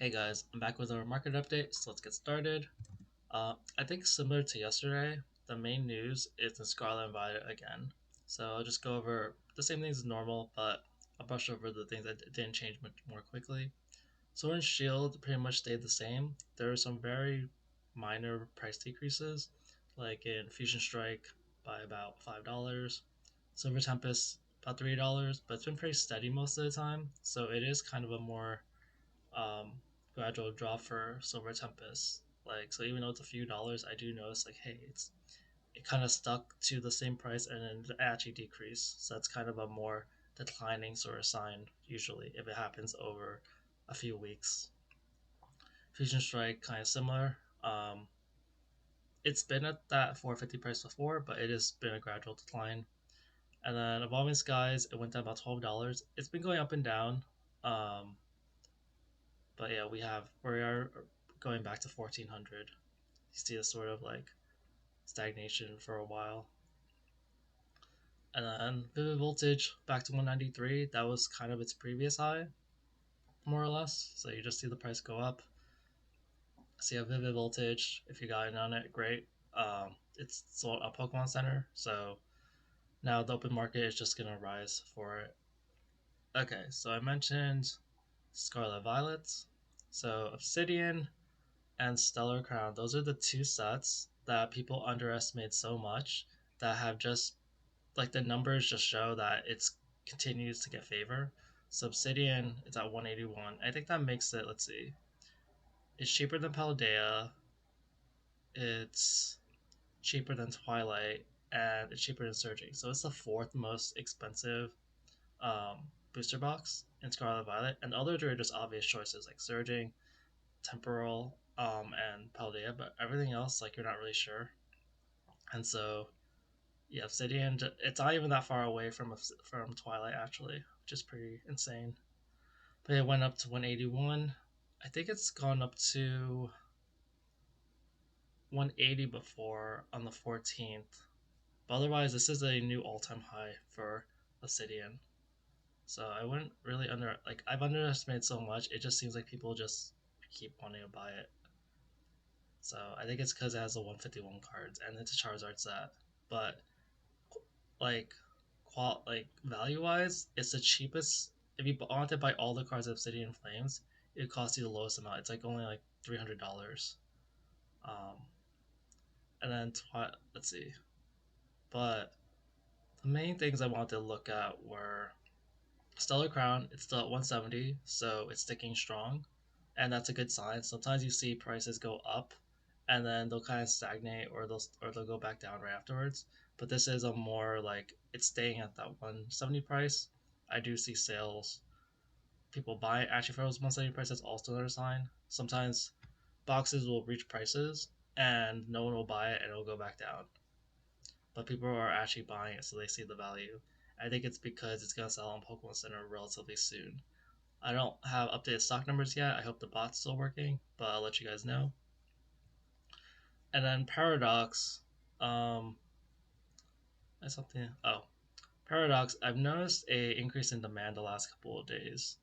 Hey guys, I'm back with our market update, so let's get started. I think similar to yesterday, the main news is in Scarlet and Violet again. So I'll just go over the same things as normal, but I'll brush over the things that didn't change much more quickly. Sword and Shield pretty much stayed the same. There are some very minor price decreases, like in Fusion Strike by about $5, Silver Tempest about $3, but it's been pretty steady most of the time, so it is kind of a more um, gradual drop for Silver Tempest. Like, so even though it's a few dollars, I do notice like, hey, it kind of stuck to the same price and then it actually decreased. So that's kind of a more declining sort of sign usually if it happens over a few weeks. Fusion Strike kind of similar. It's been at that 450 price before, but it has been a gradual decline. And then Evolving Skies, it went down about $12. It's been going up and down. Um, but yeah, we are going back to 1400. You see a sort of like stagnation for a while. And then Vivid Voltage back to 193. That was kind of its previous high, more or less. So you just see the price go up. See a Vivid Voltage. If you got in on it, great. It's sold a Pokemon Center, so now the open market is just gonna rise for it. Okay, so I mentioned Scarlet Violet. So Obsidian and Stellar Crown, those are the two sets that people underestimate so much that have just like the numbers just show that it's continues to get favor. So Obsidian is at 181. I think that makes it, let's see, it's cheaper than Paldea, it's cheaper than Twilight, and it's cheaper than Surging. So it's the fourth most expensive booster box in Scarlet Violet. And the others are just obvious choices like Surging, Temporal, and Paldea, but everything else, like you're not really sure. And so yeah, Obsidian. It's not even that far away from Twilight actually, which is pretty insane. But it went up to 181. I think it's gone up to 180 before on the 14th. But otherwise, this is a new all-time high for Obsidian. So I wouldn't really I've underestimated so much. It just seems like people just keep wanting to buy it. So I think it's because it has the 151 cards and it's a Charizard set. But like value wise, it's the cheapest. If you want to buy all the cards of Obsidian Flames, it costs you the lowest amount. It's like only like $300. Um, and then let's see. But the main things I wanted to look at were Stellar Crown. It's still at 170, so it's sticking strong, and that's a good sign. Sometimes you see prices go up, and then they'll kind of stagnate, or they'll go back down right afterwards. But this is a more like it's staying at that 170 price. I do see sales, people buy it. Actually, for those 170 price, that's also another sign. Sometimes boxes will reach prices and no one will buy it and it'll go back down. But people are actually buying it, so they see the value. I think it's because it's gonna sell on Pokemon Center relatively soon. I don't have updated stock numbers yet. I hope the bot's still working, but I'll let you guys know. And then Paradox, um, that's something. Oh, Paradox. I've noticed a increase in demand the last couple of days.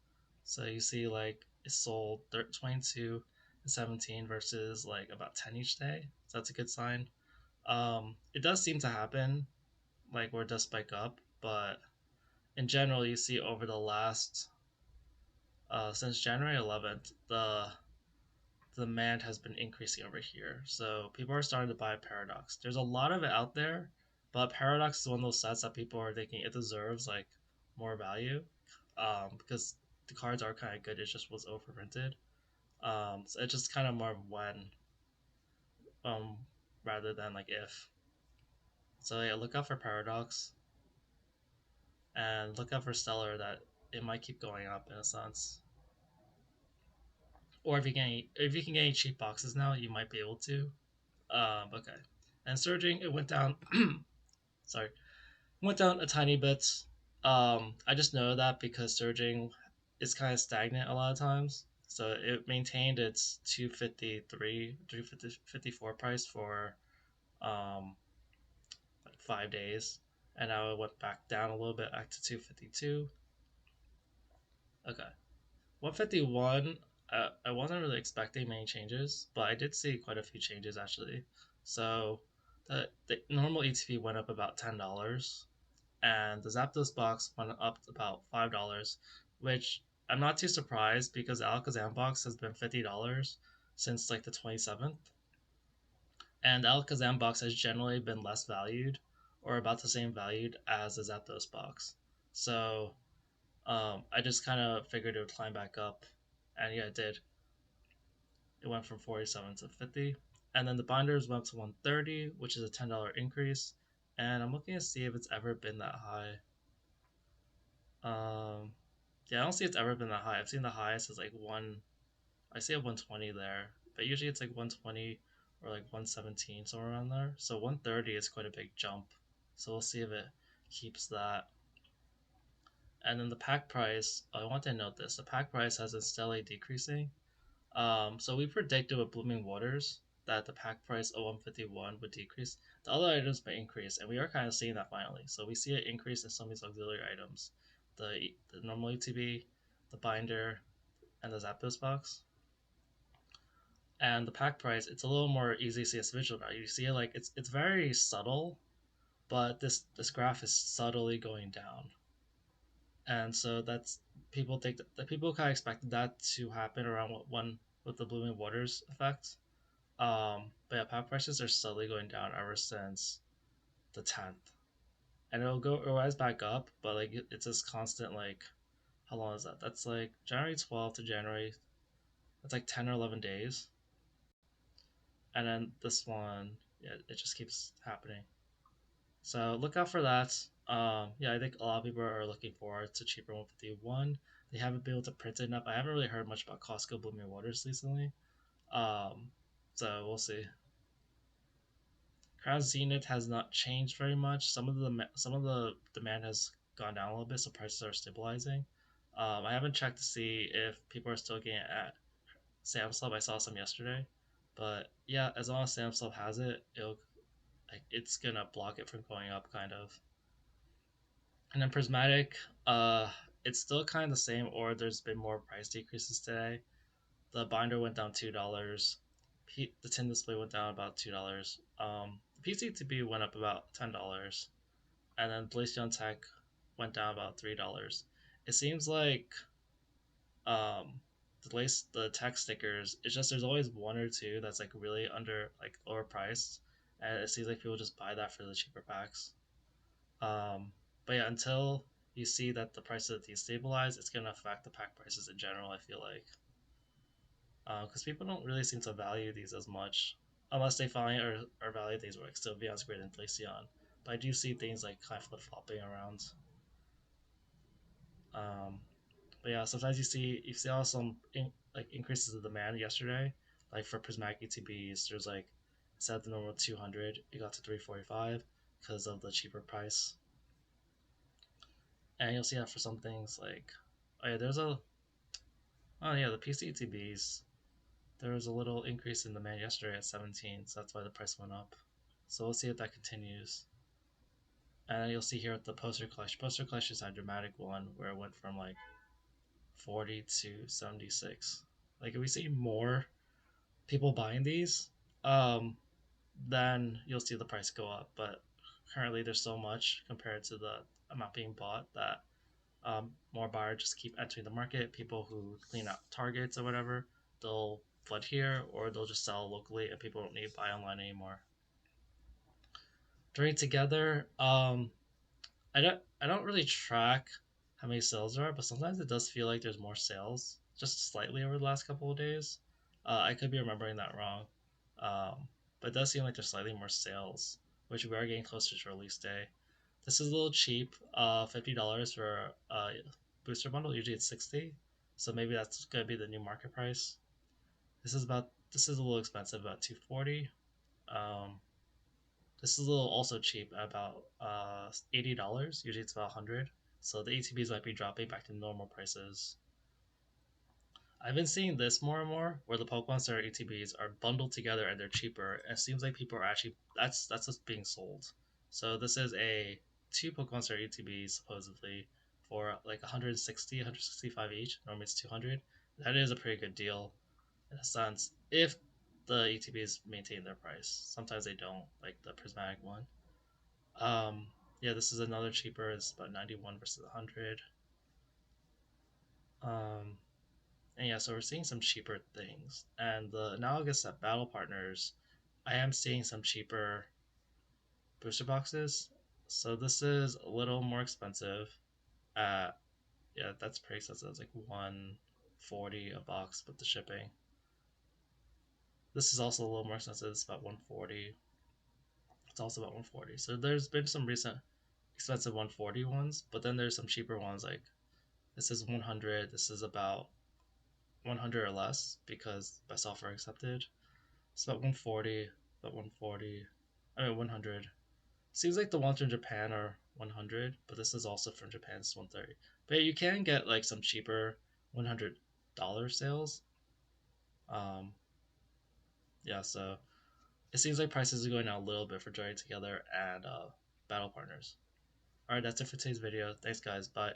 So you see, like it sold 22 and 17 versus like about 10 each day. So that's a good sign. It does seem to happen, like where it does spike up, but in general, you see over the last since January 11th, the demand has been increasing over here. So people are starting to buy Paradox. There's a lot of it out there, but Paradox is one of those sets that people are thinking it deserves like more value, because the cards are kind of good. It just was overprinted. So it's just kind of more of when, um, rather than like if. So yeah, look out for Paradox and look out for Stellar. That it might keep going up in a sense. Or if you can get any cheap boxes now, you might be able to. Okay. And Surging, it went down. Sorry, went down a tiny bit. I just know that because Surging is kind of stagnant a lot of times. So it maintained its 253, 354 price for um, like 5 days, and now it went back down a little bit back to 252. Okay, 151. I wasn't really expecting many changes, but I did see quite a few changes actually. So the normal ETP went up about $10, and the Zapdos box went up about $5, which I'm not too surprised because the Alakazam box has been $50 since like the 27th, and the Alakazam box has generally been less valued or about the same valued as the Zapdos box. So I just kind of figured it would climb back up, and yeah, it did. It went from 47 to 50, and then the binders went to 130, which is a $10 increase. And I'm looking to see if it's ever been that high. Um, yeah, I don't see it's ever been that high. I've seen the highest is like one. I see a 120 there, but usually it's like 120 or like 117 somewhere around there. So 130 is quite a big jump. So we'll see if it keeps that. And then the pack price, I want to note this: the pack price has been steadily decreasing. So we predicted with Blooming Waters that the pack price of 151 would decrease. The other items may increase, and we are kind of seeing that finally. So we see an increase in some of these auxiliary items, the normal UTB, the binder, and the Zapdos box. And the pack price, it's a little more easy to see its visual value. You see it like it's very subtle, but this graph is subtly going down, and so that's people think that people kind of expected that to happen around what one with the Blooming Waters effect. But yeah, power prices are slowly going down ever since the 10th, and it'll rise back up, but like it's this constant like how long is that? That's like January 12th to January. That's like 10 or 11 days, and then this one, yeah, it just keeps happening. So look out for that. Yeah, I think a lot of people are looking forward to cheaper 151. They haven't been able to print it enough. I haven't really heard much about Costco Blooming Waters recently. Um, so we'll see. Crown Zenith has not changed very much. Some of the demand has gone down a little bit, so prices are stabilizing. I haven't checked to see if people are still getting it at Sam's Club. I saw some yesterday, but yeah, as long as Sam's Club has it, it's gonna block it from going up, kind of. And then Prismatic, it's still kind of the same, or there's been more price decreases today. The binder went down $2. The tin display went down about $2. The PCTB went up about $10, and then Blazion Tech went down about $3. It seems like the tech stickers. It's just there's always one or two that's like really under like lower priced, and it seems like people just buy that for the cheaper packs. Um, but yeah, until you see that the prices of these stabilize, it's gonna affect the pack prices in general. I feel like because people don't really seem to value these as much unless they find or value things like Sylveon's Great Inflation. But I do see things like kind of flip flopping around. Um, but yeah, sometimes you see also like increases of demand yesterday. Like for prismatic ETBs, there's like instead of the normal 200, it got to 345 because of the cheaper price. And you'll see that for some things like oh yeah, oh yeah, the PC ETBs. There was a little increase in demand yesterday at 17, so that's why the price went up. So we'll see if that continues. And then you'll see here at the poster collection. Poster collection is a dramatic one where it went from like 40 to 76. Like if we see more people buying these, um, then you'll see the price go up. But currently there's so much compared to the amount being bought that more buyers just keep entering the market. People who clean out targets or whatever, they'll flood here or they'll just sell locally and people don't need to buy online anymore. During together, I don't really track how many sales there are, but sometimes it does feel like there's more sales just slightly over the last couple of days. I could be remembering that wrong, but it does seem like there's slightly more sales, which we are getting closer to release day. This is a little cheap, $50 for a booster bundle. Usually it's 60, so maybe that's gonna be the new market price. This is a little expensive, about 240. Um, this is a little also cheap at about $80. Usually it's about 100. So the ATBs might be dropping back to normal prices. I've been seeing this more and more where the Pokemon Center ATBs are bundled together and they're cheaper. And it seems like people are actually that's what's being sold. So this is a two Pokemon Center ATBs supposedly for like 160, 165 each. Normally it's 200. that is a pretty good deal in a sense if the ETBs maintain their price. Sometimes they don't, like the prismatic one. Yeah, this is another cheaper. It's about 91 versus 100. Um, and yeah, so we're seeing some cheaper things. And the analogous at Battle Partners, I am seeing some cheaper booster boxes. So this is a little more expensive. At Yeah, that's pretty expensive. It's like 140 a box with the shipping. This is also a little more expensive. It's about 140. It's also about 140. So there's been some recent expensive 140 ones, but then there's some cheaper ones like this is 100. This is about 100 or less because by software accepted. It's about 140, about 140. I mean 100. Seems like the ones from Japan are 100, but this is also from Japan. It's 130. But you can get like some cheaper $100 sales. Um, yeah, so it seems like prices are going down a little bit for Joining Together and Battle Partners. All right, that's it for today's video. Thanks, guys. Bye.